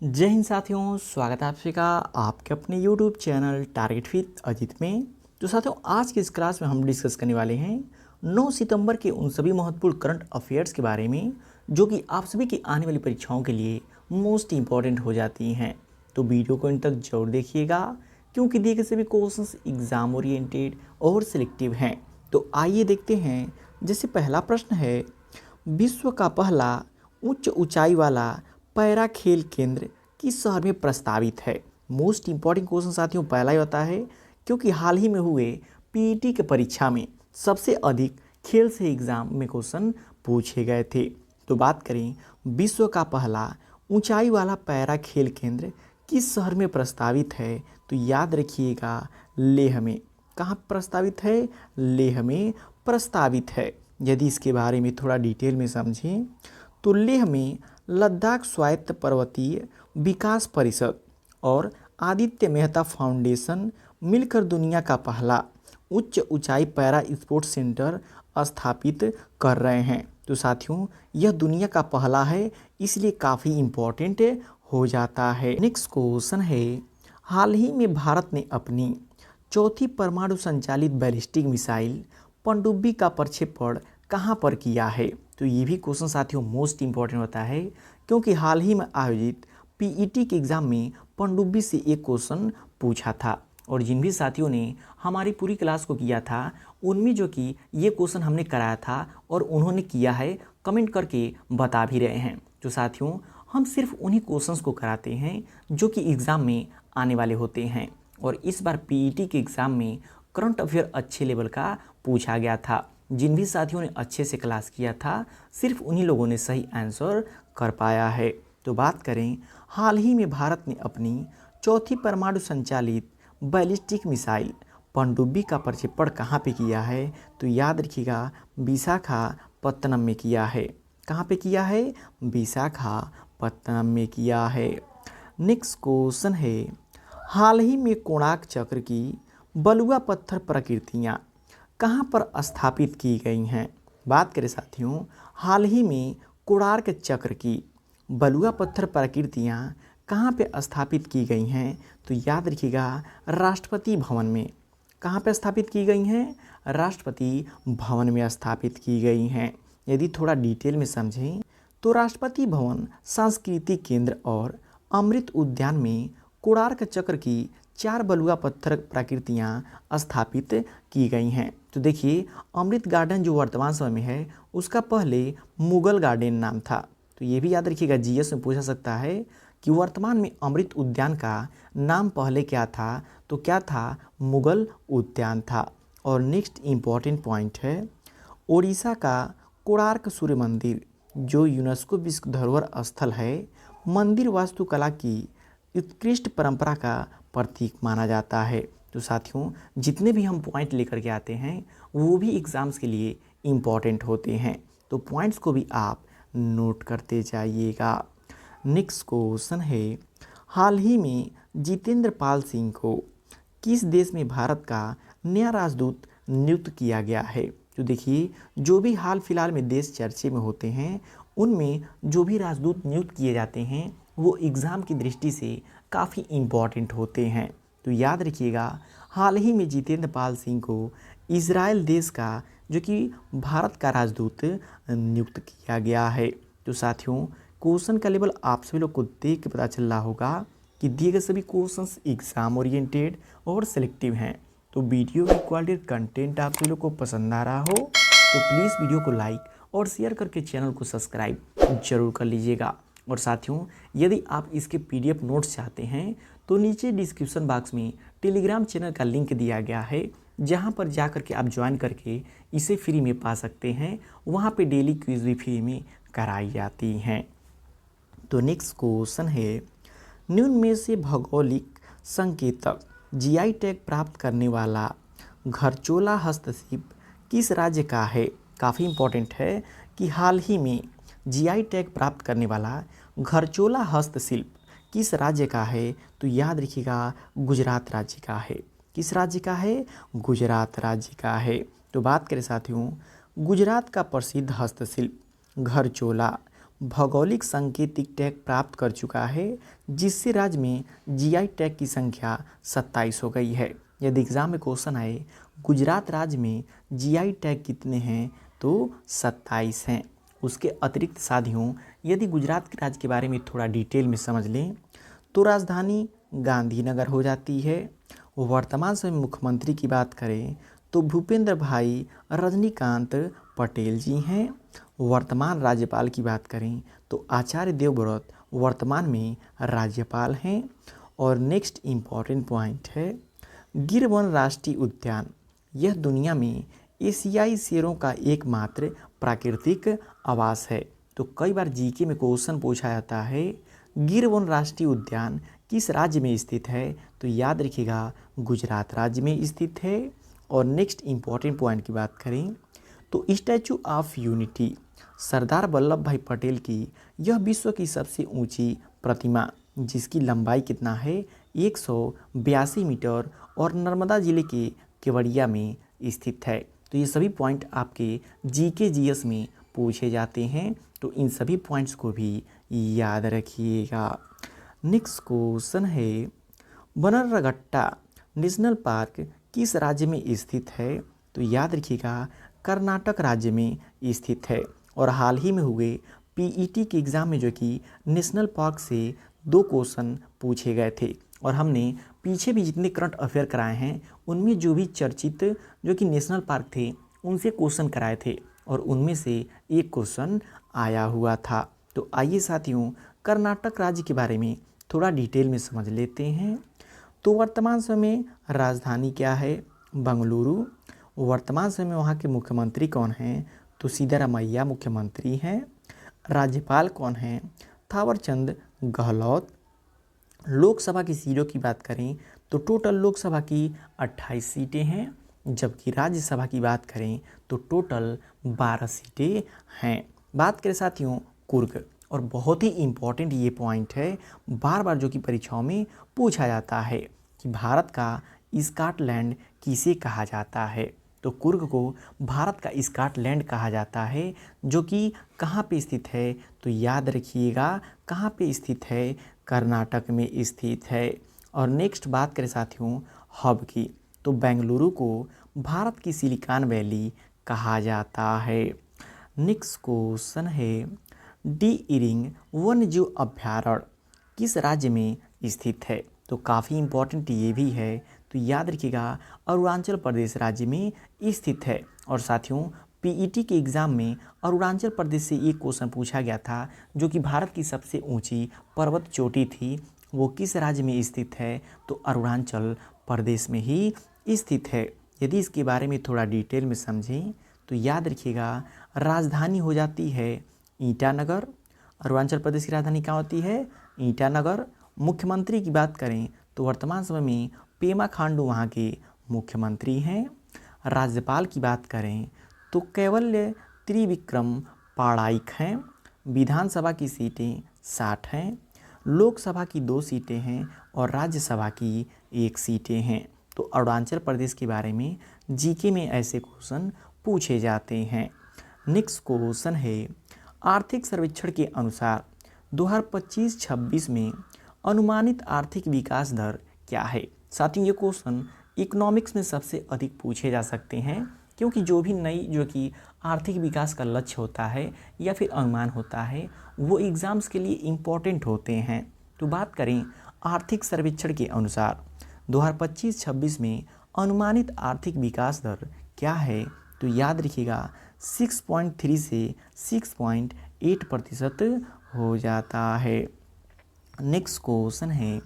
जय हिंद साथियों, स्वागत है आप सभी का आपके अपने YouTube channel target with Ajit में। तो साथियों, आज की इस क्लास में हम डिस्कस करने वाले हैं 9 सितंबर के उन सभी महत्वपूर्ण करंट अफेयर्स के बारे में जो कि आप सभी की आने वाली परीक्षाओं के लिए मोस्ट इंपॉर्टेंट हो जाती हैं। तो वीडियो को इन तक जरूर देखिएगा क्योंकि दिए गए सभी क्वेश्चंस एग्जाम ओरिएंटेड और सिलेक्टिव हैं। तो आइए देखते हैं। जैसे पहला प्रश्न है, विश्व का पहला उच्च ऊंचाई वाला पैरा खेल केंद्र किस शहर में प्रस्तावित है। मोस्ट इंपॉर्टेंट क्वेश्चन साथियों पहला ही होता है क्योंकि हाल ही में हुए पीईटी के परीक्षा में सबसे अधिक खेल से एग्जाम में क्वेश्चन पूछे गए थे। तो बात करें विश्व का पहला ऊंचाई वाला पैरा खेल केंद्र किस शहर में प्रस्तावित है, तो याद रखिएगा लेह में। कहाँ प्रस्तावित है? लेह में प्रस्तावित है। यदि इसके बारे में थोड़ा डिटेल में समझें तो लेह में लद्दाख स्वायत्त पर्वतीय विकास परिषद और आदित्य मेहता फाउंडेशन मिलकर दुनिया का पहला उच्च ऊंचाई पैरा स्पोर्ट्स सेंटर स्थापित कर रहे हैं। तो साथियों, यह दुनिया का पहला है, इसलिए काफ़ी इम्पोर्टेंट हो जाता है। नेक्स्ट क्वेश्चन है, हाल ही में भारत ने अपनी चौथी परमाणु संचालित बैलिस्टिक मिसाइल पनडुब्बी का प्रक्षेपण कहाँ पर किया है। तो ये भी क्वेश्चन साथियों मोस्ट इंपॉर्टेंट होता है क्योंकि हाल ही में आयोजित पीईटी के एग्ज़ाम में पनडुब्बी से एक क्वेश्चन पूछा था और जिन भी साथियों ने हमारी पूरी क्लास को किया था उनमें जो कि ये क्वेश्चन हमने कराया था और उन्होंने किया है, कमेंट करके बता भी रहे हैं। तो साथियों, हम सिर्फ उन्हीं क्वेश्चंस को कराते हैं जो कि एग्ज़ाम में आने वाले होते हैं और इस बार पीईटी के एग्ज़ाम में करंट अफेयर अच्छे लेवल का पूछा गया था। जिन भी साथियों ने अच्छे से क्लास किया था सिर्फ उन्हीं लोगों ने सही आंसर कर पाया है। तो बात करें, हाल ही में भारत ने अपनी चौथी परमाणु संचालित बैलिस्टिक मिसाइल पनडुब्बी का प्रक्षेपण कहाँ पे किया है, तो याद रखिएगा विशाखापत्तनम में किया है। कहाँ पे किया है? विशाखापत्तनम में किया है। नेक्स्ट क्वेश्चन है, हाल ही में कोणार्क चक्र की बलुआ पत्थर प्रकृतियाँ कहाँ पर स्थापित की गई हैं। बात करें साथियों, हाल ही में कोणार्क चक्र की बलुआ पत्थर प्रकृतियाँ कहाँ पे स्थापित की गई हैं, तो याद रखिएगा राष्ट्रपति भवन में। कहाँ पे स्थापित की गई हैं? राष्ट्रपति भवन में स्थापित की गई हैं। यदि थोड़ा डिटेल में समझें तो राष्ट्रपति भवन, सांस्कृतिक केंद्र और अमृत उद्यान में कोणार्क चक्र की 4 बलुआ पत्थर प्रकृतियाँ स्थापित की गई हैं। तो देखिए, अमृत गार्डन जो वर्तमान समय में है उसका पहले मुगल गार्डन नाम था। तो ये भी याद रखिएगा, जीएस में पूछा सकता है कि वर्तमान में अमृत उद्यान का नाम पहले क्या था, तो क्या था? मुगल उद्यान था। और नेक्स्ट इम्पॉर्टेंट पॉइंट है, ओडिशा का कोणार्क सूर्य मंदिर जो यूनेस्को विश्व धरोहर स्थल है, मंदिर वास्तुकला की उत्कृष्ट परंपरा का प्रतीक माना जाता है। तो साथियों, जितने भी हम पॉइंट लेकर के आते हैं वो भी एग्ज़ाम्स के लिए इम्पॉर्टेंट होते हैं, तो पॉइंट्स को भी आप नोट करते जाइएगा। नेक्स्ट क्वेश्चन है, हाल ही में जितेंद्र पाल सिंह को किस देश में भारत का नया राजदूत नियुक्त किया गया है। तो देखिए, जो भी हाल फिलहाल में देश चर्चे में होते हैं उनमें जो भी राजदूत नियुक्त किए जाते हैं वो एग्ज़ाम की दृष्टि से काफ़ी इम्पॉर्टेंट होते हैं। तो याद रखिएगा, हाल ही में जितेंद्र पाल सिंह को इजराइल देश का जो कि भारत का राजदूत नियुक्त किया गया है। तो साथियों, क्वेश्चन का लेवल आप सभी लोग को देख के पता चल रहा होगा कि दिए गए सभी क्वेश्चंस एग्जाम ओरिएंटेड और सिलेक्टिव हैं। तो वीडियो की क्वालिटी कंटेंट आप सभी लोग को पसंद आ रहा हो तो प्लीज़ वीडियो को लाइक और शेयर करके चैनल को सब्सक्राइब जरूर कर लीजिएगा। और साथियों, यदि आप इसके पीडीएफ नोट्स चाहते हैं तो नीचे डिस्क्रिप्शन बॉक्स में टेलीग्राम चैनल का लिंक दिया गया है, जहां पर जा करके आप ज्वाइन करके इसे फ्री में पा सकते हैं। वहां पे डेली क्विज भी फ्री में कराई जाती हैं। तो नेक्स्ट क्वेश्चन है, निम्न में से भौगोलिक संकेतक जीआई टैग प्राप्त करने वाला घरचोला हस्तशिल्प किस राज्य का है। काफ़ी इम्पोर्टेंट है कि हाल ही में जीआई टैग प्राप्त करने वाला घरचोला हस्तशिल्प किस राज्य का है, तो याद रखिएगा गुजरात राज्य का है। किस राज्य का है? गुजरात राज्य का है। तो बात करें साथियों, गुजरात का प्रसिद्ध हस्तशिल्प घरचोला भौगोलिक सांकेतिक टैग प्राप्त कर चुका है, जिससे राज्य में जीआई टैग की संख्या 27 हो गई है। यदि एग्जाम में क्वेश्चन आए गुजरात राज्य में जीआई टैग कितने हैं, तो 27 हैं। उसके अतिरिक्त साथियों, यदि गुजरात के राज्य के बारे में थोड़ा डिटेल में समझ लें तो राजधानी गांधीनगर हो जाती है। वर्तमान समय मुख्यमंत्री की बात करें तो भूपेंद्र भाई रजनीकांत पटेल जी हैं। वर्तमान राज्यपाल की बात करें तो आचार्य देवव्रत वर्तमान में राज्यपाल हैं। और नेक्स्ट इम्पॉर्टेंट पॉइंट है गिर वन राष्ट्रीय उद्यान। यह दुनिया में एशियाई शेरों का एकमात्र प्राकृतिक आवास है। तो कई बार जीके में क्वेश्चन पूछा जाता है गिर वन राष्ट्रीय उद्यान किस राज्य में स्थित है, तो याद रखिएगा गुजरात राज्य में स्थित है। और नेक्स्ट इम्पॉर्टेंट पॉइंट की बात करें तो statue of unity Sardar Vallabh भाई पटेल की यह विश्व की सबसे ऊंची प्रतिमा, जिसकी लंबाई कितना है 182 मीटर और नर्मदा जिले के केवड़िया में स्थित है। तो ये सभी पॉइंट आपके जीके जीएस में पूछे जाते हैं, तो इन सभी पॉइंट्स को भी याद रखिएगा। नेक्स्ट क्वेश्चन है बनरघट्टा नेशनल पार्क किस राज्य में स्थित है, तो याद रखिएगा कर्नाटक राज्य में स्थित है। और हाल ही में हुए पीईटी के एग्ज़ाम में जो कि नेशनल पार्क से 2 क्वेश्चन पूछे गए थे, और हमने पीछे भी जितने करंट अफेयर कराए हैं उनमें जो भी चर्चित जो कि नेशनल पार्क थे उनसे क्वेश्चन कराए थे, और उनमें से एक क्वेश्चन आया हुआ था। तो आइए साथियों कर्नाटक राज्य के बारे में थोड़ा डिटेल में समझ लेते हैं। तो वर्तमान समय राजधानी क्या है, बंगलुरु। वर्तमान समय वहाँ के मुख्यमंत्री कौन हैं, तो सिद्धारमैया मुख्यमंत्री हैं। राज्यपाल कौन हैं, थावरचंद गहलोत। लोकसभा की सीटों की बात करें तो टोटल लोकसभा की 28 सीटें हैं, जबकि राज्यसभा की बात करें तो टोटल 12 सीटें हैं। बात करें साथियों कुर्ग, और बहुत ही इम्पॉर्टेंट ये पॉइंट है, बार बार जो कि परीक्षाओं में पूछा जाता है कि भारत का स्कॉटलैंड किसे कहा जाता है। तो कुर्ग को भारत का स्कॉटलैंड कहा जाता है, जो कि कहाँ पे स्थित है, तो याद रखिएगा कहाँ पे स्थित है, कर्नाटक में स्थित है। और नेक्स्ट बात करें साथियों हब की, तो बेंगलुरु को भारत की सिलिकॉन वैली कहा जाता है। नेक्स्ट क्वेश्चन है डी इरिंग वन्यजीव अभ्यारण्य किस राज्य में स्थित है, तो काफ़ी इम्पोर्टेंट ये भी है, तो याद रखिएगा अरुणाचल प्रदेश राज्य में स्थित है। और साथियों पीईटी के एग्ज़ाम में अरुणाचल प्रदेश से एक क्वेश्चन पूछा गया था, जो कि भारत की सबसे ऊंची पर्वत चोटी थी, वो किस राज्य में स्थित है, तो अरुणाचल प्रदेश में ही स्थित है। यदि इसके बारे में थोड़ा डिटेल में समझें तो याद रखिएगा राजधानी हो जाती है ईटानगर। अरुणाचल प्रदेश की राजधानी क्या होती है, ईटानगर। मुख्यमंत्री की बात करें तो वर्तमान समय में पेमा खांडू वहाँ के मुख्यमंत्री हैं। राज्यपाल की बात करें तो कैवल्य त्रिविक्रम पाड़ाइक हैं। विधानसभा की सीटें 60 हैं, लोकसभा की 2 सीटें हैं और राज्यसभा की 1 सीटें हैं। तो अरुणाचल प्रदेश के बारे में जीके में ऐसे क्वेश्चन पूछे जाते हैं। नेक्स्ट क्वेश्चन है आर्थिक सर्वेक्षण के अनुसार 2025-26 में अनुमानित आर्थिक विकास दर क्या है। साथियों ये क्वेश्चन इकोनॉमिक्स में सबसे अधिक पूछे जा सकते हैं, क्योंकि जो भी नई जो कि आर्थिक विकास का लक्ष्य होता है या फिर अनुमान होता है वो एग्ज़ाम्स के लिए इम्पॉर्टेंट होते हैं। तो बात करें आर्थिक सर्वेक्षण के अनुसार 2025-26 में अनुमानित आर्थिक विकास दर क्या है, तो याद रखिएगा 6.3 से 6.8% हो जाता है। नेक्स्ट क्वेश्चन है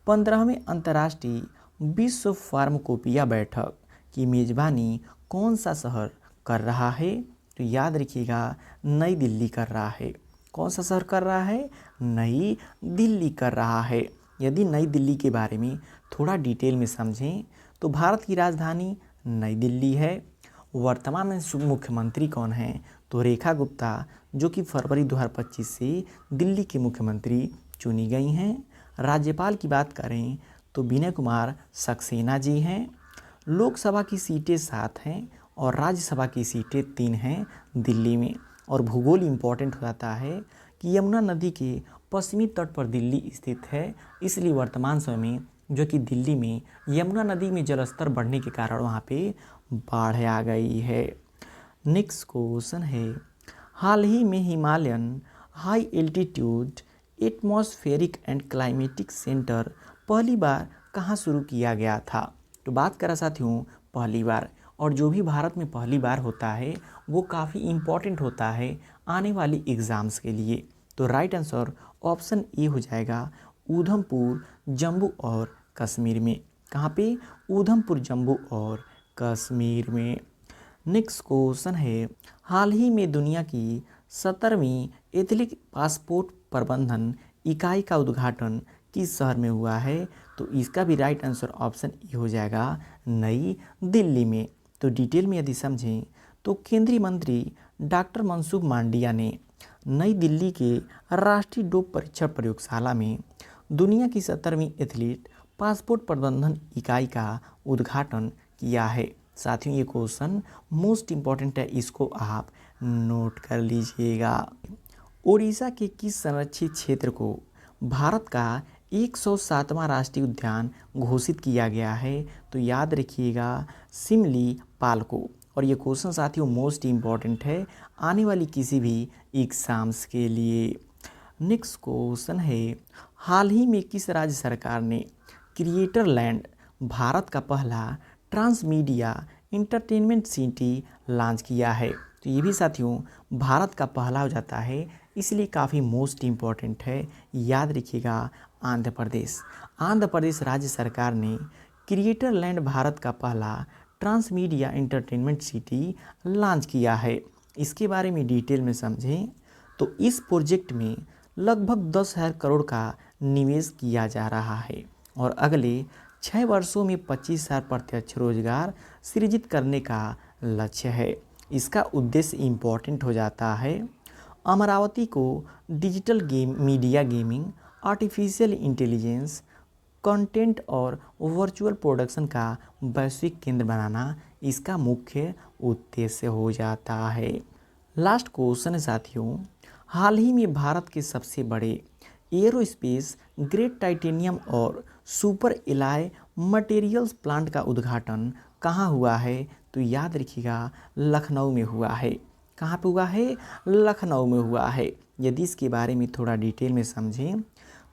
15वें अंतर्राष्ट्रीय विश्व फार्माकोपिया बैठक की मेज़बानी कौन सा शहर कर रहा है, तो याद रखिएगा नई दिल्ली कर रहा है। कौन सा शहर कर रहा है, नई दिल्ली कर रहा है। यदि नई दिल्ली के बारे में थोड़ा डिटेल में समझें तो भारत की राजधानी नई दिल्ली है। वर्तमान में मुख्यमंत्री कौन हैं, तो रेखा गुप्ता, जो कि फरवरी 2025 से दिल्ली के मुख्यमंत्री चुनी गई हैं। राज्यपाल की बात करें तो विनय कुमार सक्सेना जी हैं। लोकसभा की सीटें 7 हैं और राज्यसभा की सीटें 3 हैं दिल्ली में। और भूगोल इम्पॉर्टेंट हो जाता है कि यमुना नदी के पश्चिमी तट पर दिल्ली स्थित है, इसलिए वर्तमान समय में जो कि दिल्ली में यमुना नदी में जलस्तर बढ़ने के कारण वहाँ पे बाढ़ आ गई है। नेक्स्ट क्वेश्चन है, हाल ही में Himalayan high altitude atmospheric and climatic centre पहली बार कहाँ शुरू किया गया था? तो बात करा साथियों पहली बार, और जो भी भारत में पहली बार होता है वो काफ़ी इम्पॉर्टेंट होता है आने वाली एग्ज़ाम्स के लिए। तो राइट आंसर ऑप्शन ए हो जाएगा, ऊधमपुर जम्मू और कश्मीर में। कहाँ पे? ऊधमपुर जम्मू और कश्मीर में। नेक्स्ट क्वेश्चन है, हाल ही में दुनिया की 17वीं एथनिक पासपोर्ट प्रबंधन इकाई का उद्घाटन किस शहर में हुआ है? तो इसका भी राइट आंसर ऑप्शन ए हो जाएगा, नई दिल्ली में। तो डिटेल में यदि समझें तो केंद्रीय मंत्री डॉक्टर मनसुख मांडविया ने नई दिल्ली के राष्ट्रीय डोप परीक्षण प्रयोगशाला में दुनिया की 17वीं एथलीट पासपोर्ट प्रबंधन इकाई का उद्घाटन किया है। साथियों ये क्वेश्चन मोस्ट इम्पॉर्टेंट है, इसको आप नोट कर लीजिएगा। ओडिशा के किस संरक्षित क्षेत्र को भारत का 107वां राष्ट्रीय उद्यान घोषित किया गया है? तो याद रखिएगा सिमली पाल को। और ये क्वेश्चन साथियों मोस्ट इम्पॉर्टेंट है आने वाली किसी भी एग्जाम्स के लिए। नेक्स्ट क्वेश्चन है, हाल ही में किस राज्य सरकार ने क्रिएटर लैंड भारत का पहला ट्रांसमीडिया इंटरटेनमेंट सिटी लॉन्च किया है? तो ये भी साथियों भारत का पहला हो जाता है, इसलिए काफ़ी मोस्ट इम्पॉर्टेंट है, याद रखिएगा आंध्र प्रदेश। आंध्र प्रदेश राज्य सरकार ने क्रिएटर लैंड भारत का पहला ट्रांसमीडिया इंटरटेनमेंट सिटी लॉन्च किया है। इसके बारे में डिटेल में समझें तो इस प्रोजेक्ट में लगभग 10,000 करोड़ का निवेश किया जा रहा है और अगले 6 वर्षों में 25,000 प्रत्यक्ष रोजगार सृजित करने का लक्ष्य है। इसका उद्देश्य इम्पॉर्टेंट हो जाता है अमरावती को digital media gaming, artificial intelligence, content और वर्चुअल प्रोडक्शन का वैश्विक केंद्र बनाना इसका मुख्य उद्देश्य हो जाता है। लास्ट क्वेश्चन है साथियों, हाल ही में भारत के सबसे बड़े एरोस्पेस ग्रेड टाइटेनियम और सुपर एलॉय मटेरियल्स प्लांट का उद्घाटन कहाँ हुआ है? तो याद रखिएगा लखनऊ में हुआ है। कहाँ पे हुआ है? लखनऊ में हुआ है। यदि इसके बारे में थोड़ा डिटेल में समझें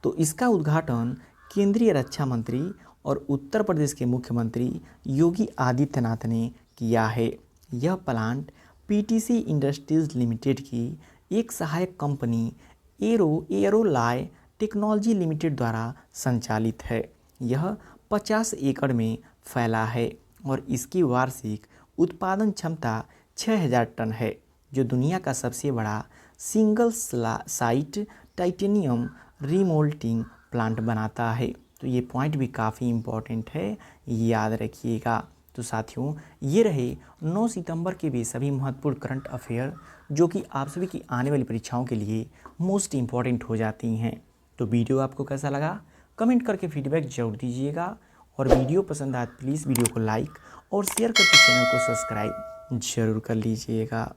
तो इसका उद्घाटन केंद्रीय रक्षा मंत्री और उत्तर प्रदेश के मुख्यमंत्री योगी आदित्यनाथ ने किया है। यह प्लांट पीटीसी इंडस्ट्रीज लिमिटेड की एक सहायक कंपनी एरोलाय टेक्नोलॉजी लिमिटेड द्वारा संचालित है। यह 50 एकड़ में फैला है और इसकी वार्षिक उत्पादन क्षमता 6,000 टन है, जो दुनिया का सबसे बड़ा सिंगल साइट टाइटेनियम रीमोल्टिंग प्लांट बनाता है। तो ये पॉइंट भी काफ़ी इम्पोर्टेंट है, याद रखिएगा। तो साथियों ये रहे 9 सितंबर के भी सभी महत्वपूर्ण करंट अफेयर जो कि आप सभी की आने वाली परीक्षाओं के लिए मोस्ट इम्पॉर्टेंट हो जाती हैं। तो वीडियो आपको कैसा लगा कमेंट करके फीडबैक जरूर दीजिएगा और वीडियो पसंद आए प्लीज़ वीडियो को लाइक और शेयर करके चैनल को सब्सक्राइब जरूर कर लीजिएगा।